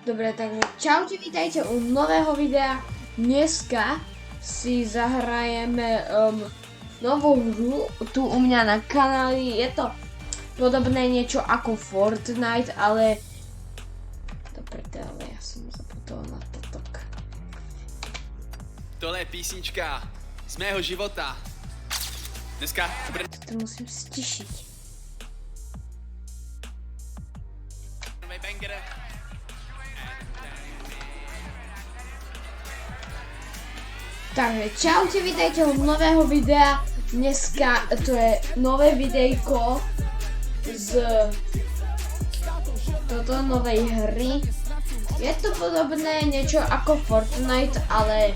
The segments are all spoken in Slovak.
Dobre, takže čaute, vítajte u nového videa. Dneska si zahrajeme novú hru tu u mňa na kanáli. Je to podobné niečo ako Fortnite, ale dobre, ja som zaputoval na TikTok. Tohle je písnička z mého života. Dneska... To musím stišiť. Takže čaute, vítajte u nového videa. Dneska to je nové videjko z toto novej hry. Je to podobné niečo ako Fortnite, ale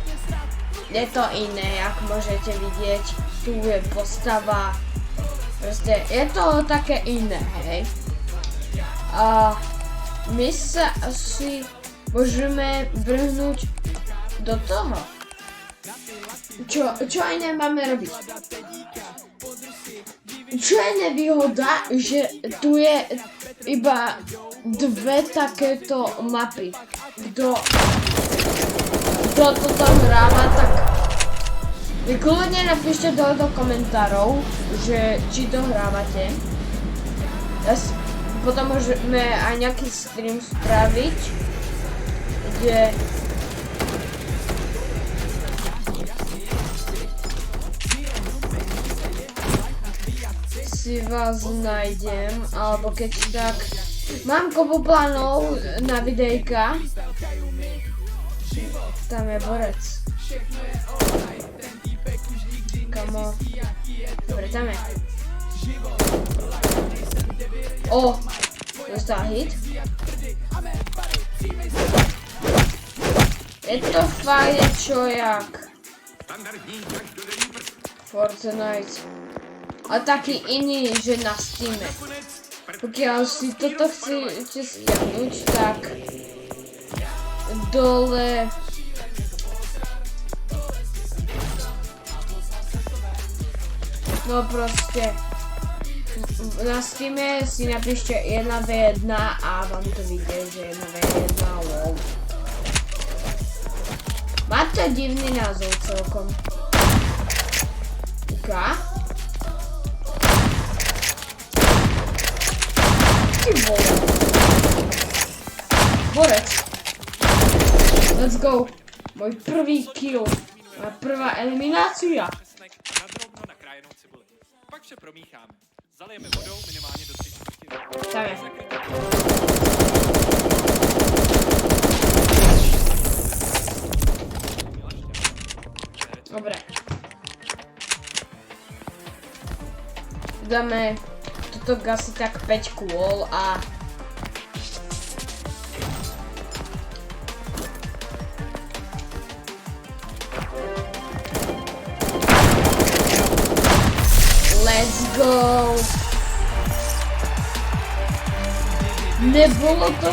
je to iné, jak môžete vidieť. Tu je postava. Proste je to také iné, hej. A my sa asi môžeme vrhnúť do toho. Čo iné máme robiť? Čo je nevýhoda, že tu je iba dve takéto mapy. Kto toto hráva, tak vy kľudne napíšte do komentárov, že či to hrávate. Potom môžeme aj nejaký stream spraviť, kde si vás nájdem, alebo keď tak mám kopu plánov na videjka. Tam je borec. Kamo. Dobre, tam je. O, dostal hit. Je to fakt čo jak Fortnite. A taký iný, že na Steame. Pokiaľ si toto chcete stiahnuť, tak dole no proste na Steame si napíšte 1v1 a vám to vyjde, že 1v1 wow. Má to divný názov celkom. Uká? Ty vole. Borec. Let's go. Môj prvý kill. Moja prvá eliminácia. Pak vše promícháme. Zalijeme vodou minimálně do 3/4. Tam je. Dobre. Dáme toto asi tak 5 kôl a let's go. Nebolo to